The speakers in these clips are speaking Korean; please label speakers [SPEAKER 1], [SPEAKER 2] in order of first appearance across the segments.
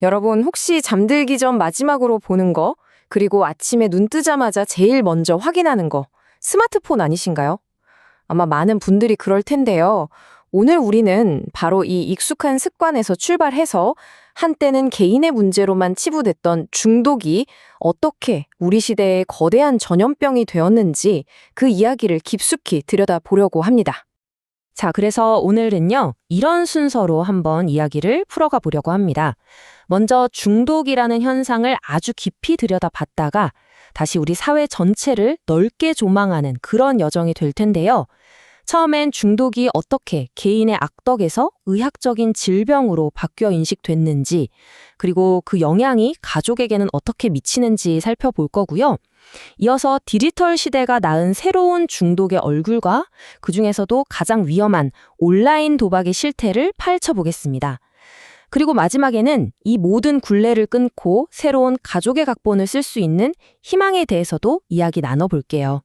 [SPEAKER 1] 여러분, 혹시 잠들기 전 마지막으로 보는 거, 그리고 아침에 눈 뜨자마자 제일 먼저 확인하는 거, 스마트폰 아니신가요? 아마 많은 분들이 그럴 텐데요. 오늘 우리는 바로 이 익숙한 습관에서 출발해서 한때는 개인의 문제로만 치부됐던 중독이 어떻게 우리 시대의 거대한 전염병이 되었는지 그 이야기를 깊숙이 들여다보려고 합니다.
[SPEAKER 2] 자, 그래서 오늘은요, 이런 순서로 한번 이야기를 풀어가 보려고 합니다. 먼저 중독이라는 현상을 아주 깊이 들여다봤다가 다시 우리 사회 전체를 넓게 조망하는 그런 여정이 될 텐데요. 처음엔 중독이 어떻게 개인의 악덕에서 의학적인 질병으로 바뀌어 인식됐는지, 그리고 그 영향이 가족에게는 어떻게 미치는지 살펴볼 거고요. 이어서 디지털 시대가 낳은 새로운 중독의 얼굴과 그중에서도 가장 위험한 온라인 도박의 실태를 파헤쳐 보겠습니다. 그리고 마지막에는 이 모든 굴레를 끊고 새로운 가족의 각본을 쓸 수 있는 희망에 대해서도 이야기 나눠볼게요.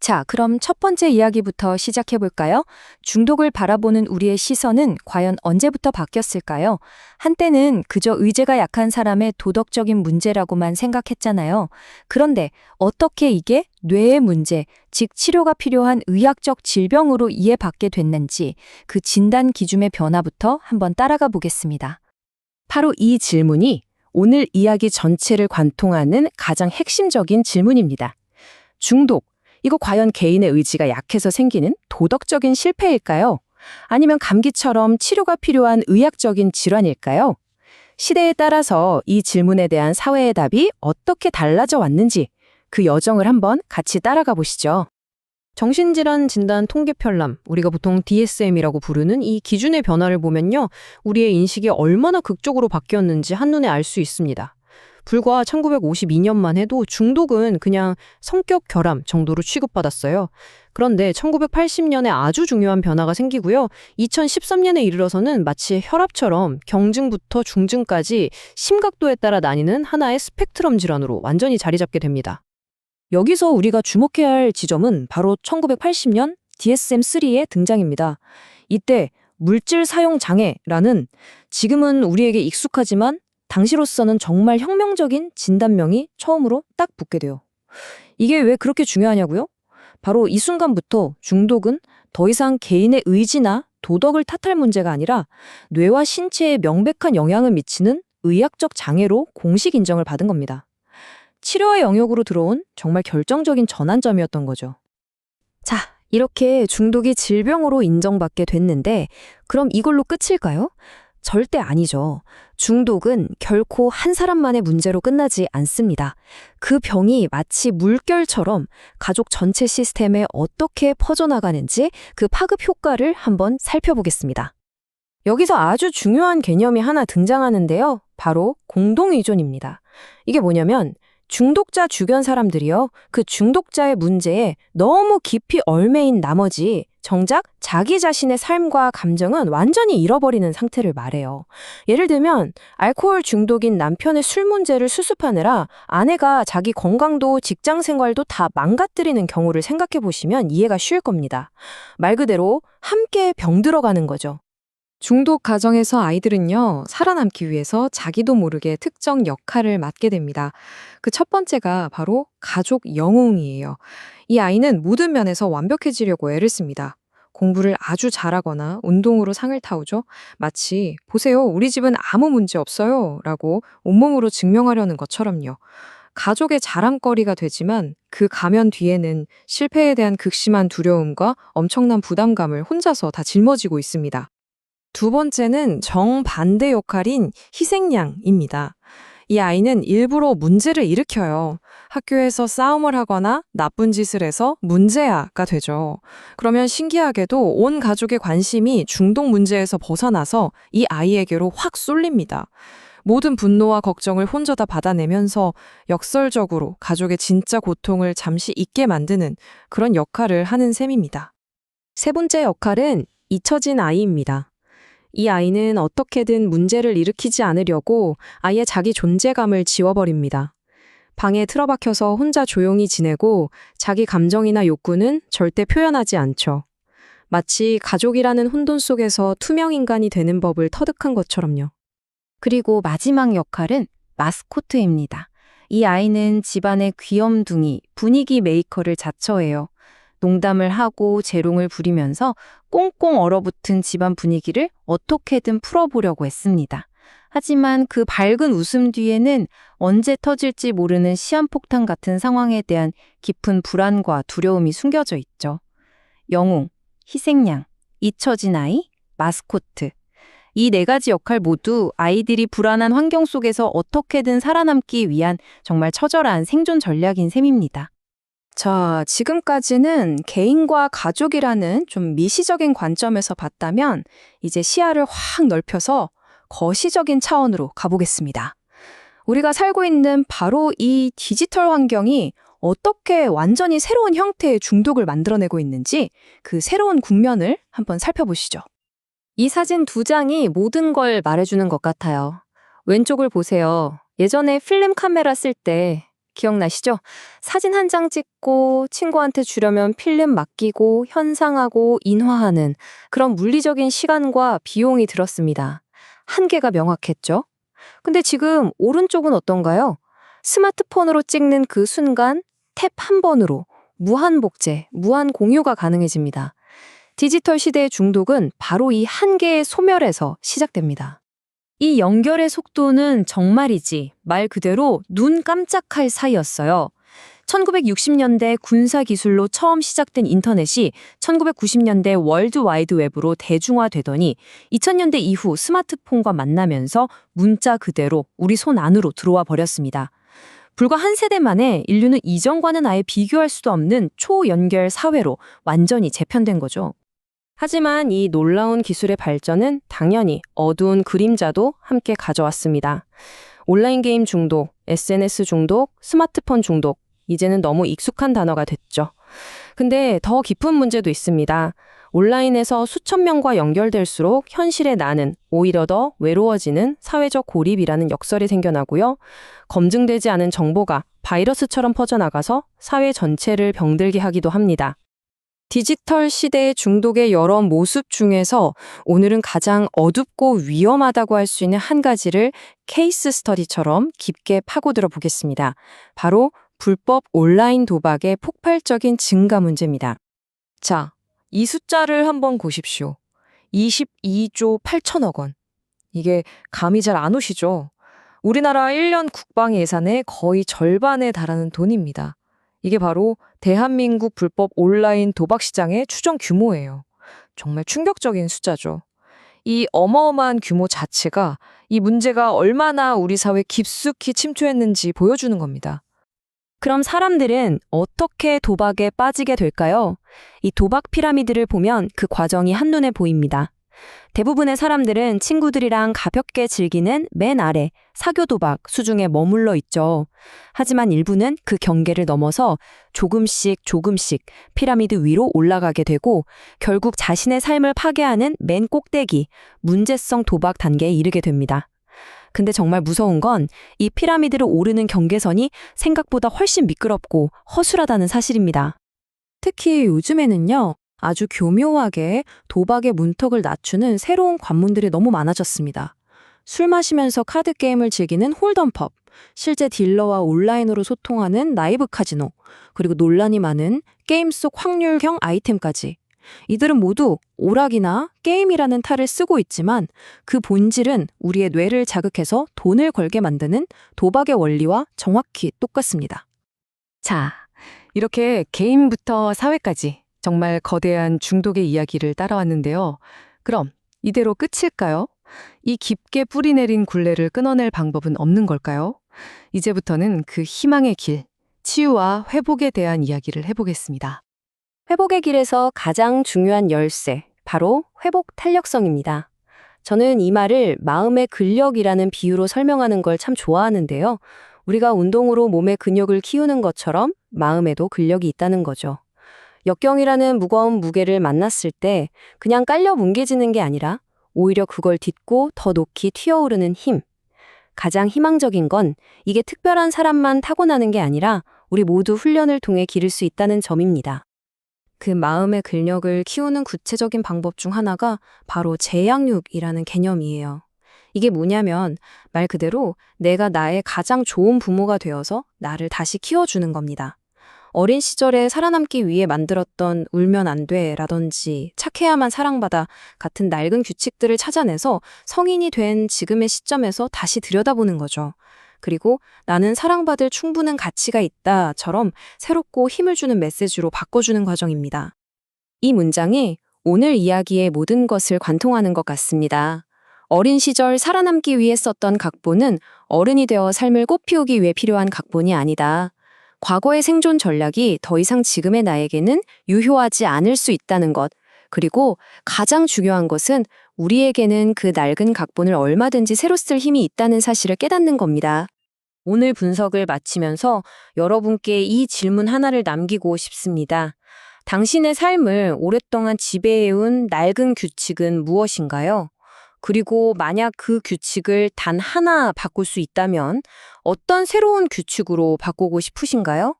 [SPEAKER 3] 자, 그럼 첫 번째 이야기부터 시작해 볼까요? 중독을 바라보는 우리의 시선은 과연 언제부터 바뀌었을까요? 한때는 그저 의제가 약한 사람의 도덕적인 문제라고만 생각했잖아요. 그런데 어떻게 이게 뇌의 문제, 즉 치료가 필요한 의학적 질병으로 이해받게 됐는지 그 진단 기준의 변화부터 한번 따라가 보겠습니다.
[SPEAKER 2] 바로 이 질문이 오늘 이야기 전체를 관통하는 가장 핵심적인 질문입니다. 중독, 이거 과연 개인의 의지가 약해서 생기는 도덕적인 실패일까요? 아니면 감기처럼 치료가 필요한 의학적인 질환일까요? 시대에 따라서 이 질문에 대한 사회의 답이 어떻게 달라져 왔는지 그 여정을 한번 같이 따라가 보시죠.
[SPEAKER 1] 정신질환 진단 통계 편람, 우리가 보통 DSM이라고 부르는 이 기준의 변화를 보면요, 우리의 인식이 얼마나 극적으로 바뀌었는지 한눈에 알 수 있습니다. 불과 1952년만 해도 중독은 그냥 성격 결함 정도로 취급받았어요. 그런데 1980년에 아주 중요한 변화가 생기고요. 2013년에 이르러서는 마치 혈압처럼 경증부터 중증까지 심각도에 따라 나뉘는 하나의 스펙트럼 질환으로 완전히 자리 잡게 됩니다. 여기서 우리가 주목해야 할 지점은 바로 1980년 DSM-3의 등장입니다. 이때 물질 사용 장애라는 지금은 우리에게 익숙하지만 당시로서는 정말 혁명적인 진단명이 처음으로 딱 붙게 돼요. 이게 왜 그렇게 중요하냐고요? 바로 이 순간부터 중독은 더 이상 개인의 의지나 도덕을 탓할 문제가 아니라 뇌와 신체에 명백한 영향을 미치는 의학적 장애로 공식 인정을 받은 겁니다. 치료의 영역으로 들어온 정말 결정적인 전환점이었던 거죠. 자, 이렇게 중독이 질병으로 인정받게 됐는데 그럼 이걸로 끝일까요? 절대 아니죠. 중독은 결코 한 사람만의 문제로 끝나지 않습니다. 그 병이 마치 물결처럼 가족 전체 시스템에 어떻게 퍼져나가는지 그 파급 효과를 한번 살펴보겠습니다. 여기서 아주 중요한 개념이 하나 등장하는데요. 바로 공동의존입니다. 이게 뭐냐면 중독자 주변 사람들이요, 그 중독자의 문제에 너무 깊이 얽매인 나머지 정작 자기 자신의 삶과 감정은 완전히 잃어버리는 상태를 말해요. 예를 들면 알코올 중독인 남편의 술 문제를 수습하느라 아내가 자기 건강도 직장 생활도 다 망가뜨리는 경우를 생각해 보시면 이해가 쉬울 겁니다. 말 그대로 함께 병들어가는 거죠. 중독 가정에서 아이들은요, 살아남기 위해서 자기도 모르게 특정 역할을 맡게 됩니다. 그 첫 번째가 바로 가족 영웅이에요. 이 아이는 모든 면에서 완벽해지려고 애를 씁니다. 공부를 아주 잘하거나 운동으로 상을 타오죠. 마치 보세요, 우리 집은 아무 문제 없어요 라고 온몸으로 증명하려는 것처럼요. 가족의 자랑거리가 되지만 그 가면 뒤에는 실패에 대한 극심한 두려움과 엄청난 부담감을 혼자서 다 짊어지고 있습니다. 두 번째는 정반대 역할인 희생양입니다. 이 아이는 일부러 문제를 일으켜요. 학교에서 싸움을 하거나 나쁜 짓을 해서 문제아가 되죠. 그러면 신기하게도 온 가족의 관심이 중독 문제에서 벗어나서 이 아이에게로 확 쏠립니다. 모든 분노와 걱정을 혼자 다 받아내면서 역설적으로 가족의 진짜 고통을 잠시 잊게 만드는 그런 역할을 하는 셈입니다. 세 번째 역할은 잊혀진 아이입니다. 이 아이는 어떻게든 문제를 일으키지 않으려고 아예 자기 존재감을 지워버립니다. 방에 틀어박혀서 혼자 조용히 지내고 자기 감정이나 욕구는 절대 표현하지 않죠. 마치 가족이라는 혼돈 속에서 투명 인간이 되는 법을 터득한 것처럼요.
[SPEAKER 3] 그리고 마지막 역할은 마스코트입니다. 이 아이는 집안의 귀염둥이, 분위기 메이커를 자처해요. 농담을 하고 재롱을 부리면서 꽁꽁 얼어붙은 집안 분위기를 어떻게든 풀어보려고 했습니다. 하지만 그 밝은 웃음 뒤에는 언제 터질지 모르는 시한폭탄 같은 상황에 대한 깊은 불안과 두려움이 숨겨져 있죠. 영웅, 희생양, 잊혀진 아이, 마스코트. 이 네 가지 역할 모두 아이들이 불안한 환경 속에서 어떻게든 살아남기 위한 정말 처절한 생존 전략인 셈입니다. 자, 지금까지는 개인과 가족이라는 좀 미시적인 관점에서 봤다면 이제 시야를 확 넓혀서 거시적인 차원으로 가보겠습니다. 우리가 살고 있는 바로 이 디지털 환경이 어떻게 완전히 새로운 형태의 중독을 만들어내고 있는지 그 새로운 국면을 한번 살펴보시죠. 이 사진 두 장이 모든 걸 말해주는 것 같아요. 왼쪽을 보세요. 예전에 필름 카메라 쓸 때 기억나시죠? 사진 한 장 찍고 친구한테 주려면 필름 맡기고 현상하고 인화하는 그런 물리적인 시간과 비용이 들었습니다. 한계가 명확했죠? 근데 지금 오른쪽은 어떤가요? 스마트폰으로 찍는 그 순간 탭 한 번으로 무한 복제, 무한 공유가 가능해집니다. 디지털 시대의 중독은 바로 이 한계의 소멸에서 시작됩니다. 이 연결의 속도는 정말이지 말 그대로 눈 깜짝할 사이였어요. 1960년대 군사 기술로 처음 시작된 인터넷이 1990년대 월드 와이드 웹으로 대중화되더니 2000년대 이후 스마트폰과 만나면서 문자 그대로 우리 손 안으로 들어와 버렸습니다. 불과 한 세대 만에 인류는 이전과는 아예 비교할 수도 없는 초연결 사회로 완전히 재편된 거죠. 하지만 이 놀라운 기술의 발전은 당연히 어두운 그림자도 함께 가져왔습니다. 온라인 게임 중독, SNS 중독, 스마트폰 중독, 이제는 너무 익숙한 단어가 됐죠. 근데 더 깊은 문제도 있습니다. 온라인에서 수천 명과 연결될수록 현실의 나는 오히려 더 외로워지는 사회적 고립이라는 역설이 생겨나고요. 검증되지 않은 정보가 바이러스처럼 퍼져나가서 사회 전체를 병들게 하기도 합니다. 디지털 시대의 중독의 여러 모습 중에서 오늘은 가장 어둡고 위험하다고 할 수 있는 한 가지를 케이스 스터디처럼 깊게 파고들어 보겠습니다. 바로 불법 온라인 도박의 폭발적인 증가 문제입니다. 자, 이 숫자를 한번 보십시오. 22조 8천억 원. 이게 감이 잘 안 오시죠? 우리나라 1년 국방 예산의 거의 절반에 달하는 돈입니다. 이게 바로 대한민국 불법 온라인 도박 시장의 추정 규모예요. 정말 충격적인 숫자죠. 이 어마어마한 규모 자체가 이 문제가 얼마나 우리 사회에 깊숙이 침투했는지 보여주는 겁니다. 그럼 사람들은 어떻게 도박에 빠지게 될까요? 이 도박 피라미드를 보면 그 과정이 한눈에 보입니다. 대부분의 사람들은 친구들이랑 가볍게 즐기는 맨 아래 사교 도박 수중에 머물러 있죠. 하지만 일부는 그 경계를 넘어서 조금씩 피라미드 위로 올라가게 되고 결국 자신의 삶을 파괴하는 맨 꼭대기 문제성 도박 단계에 이르게 됩니다. 근데 정말 무서운 건 이 피라미드를 오르는 경계선이 생각보다 훨씬 미끄럽고 허술하다는 사실입니다. 특히 요즘에는요. 아주 교묘하게 도박의 문턱을 낮추는 새로운 관문들이 너무 많아졌습니다. 술 마시면서 카드 게임을 즐기는 홀덤펍, 실제 딜러와 온라인으로 소통하는 라이브 카지노, 그리고 논란이 많은 게임 속 확률형 아이템까지. 이들은 모두 오락이나 게임이라는 탈을 쓰고 있지만 그 본질은 우리의 뇌를 자극해서 돈을 걸게 만드는 도박의 원리와 정확히 똑같습니다. 자, 이렇게 게임부터 사회까지 정말 거대한 중독의 이야기를 따라왔는데요. 그럼 이대로 끝일까요? 이 깊게 뿌리내린 굴레를 끊어낼 방법은 없는 걸까요? 이제부터는 그 희망의 길, 치유와 회복에 대한 이야기를 해보겠습니다. 회복의 길에서 가장 중요한 열쇠, 바로 회복 탄력성입니다. 저는 이 말을 마음의 근력이라는 비유로 설명하는 걸 참 좋아하는데요. 우리가 운동으로 몸의 근육을 키우는 것처럼 마음에도 근력이 있다는 거죠. 역경이라는 무거운 무게를 만났을 때 그냥 깔려 뭉개지는 게 아니라 오히려 그걸 딛고 더 높이 튀어오르는 힘. 가장 희망적인 건 이게 특별한 사람만 타고나는 게 아니라 우리 모두 훈련을 통해 기를 수 있다는 점입니다. 그 마음의 근력을 키우는 구체적인 방법 중 하나가 바로 재양육이라는 개념이에요.
[SPEAKER 1] 이게 뭐냐면 말 그대로 내가 나의 가장 좋은 부모가 되어서 나를 다시 키워주는 겁니다. 어린 시절에 살아남기 위해 만들었던 울면 안 돼라든지 착해야만 사랑받아 같은 낡은 규칙들을 찾아내서 성인이 된 지금의 시점에서 다시 들여다보는 거죠. 그리고 나는 사랑받을 충분한 가치가 있다처럼 새롭고 힘을 주는 메시지로 바꿔주는 과정입니다.
[SPEAKER 2] 이 문장이 오늘 이야기의 모든 것을 관통하는 것 같습니다. 어린 시절 살아남기 위해 썼던 각본은 어른이 되어 삶을 꽃피우기 위해 필요한 각본이 아니다. 과거의 생존 전략이 더 이상 지금의 나에게는 유효하지 않을 수 있다는 것. 그리고 가장 중요한 것은 우리에게는 그 낡은 각본을 얼마든지 새로 쓸 힘이 있다는 사실을 깨닫는 겁니다. 오늘 분석을 마치면서 여러분께 이 질문 하나를 남기고 싶습니다. 당신의 삶을 오랫동안 지배해온 낡은 규칙은 무엇인가요? 그리고 만약 그 규칙을 단 하나 바꿀 수 있다면 어떤 새로운 규칙으로 바꾸고 싶으신가요?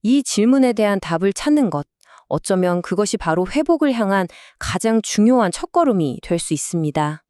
[SPEAKER 2] 이 질문에 대한 답을 찾는 것, 어쩌면 그것이 바로 회복을 향한 가장 중요한 첫걸음이 될 수 있습니다.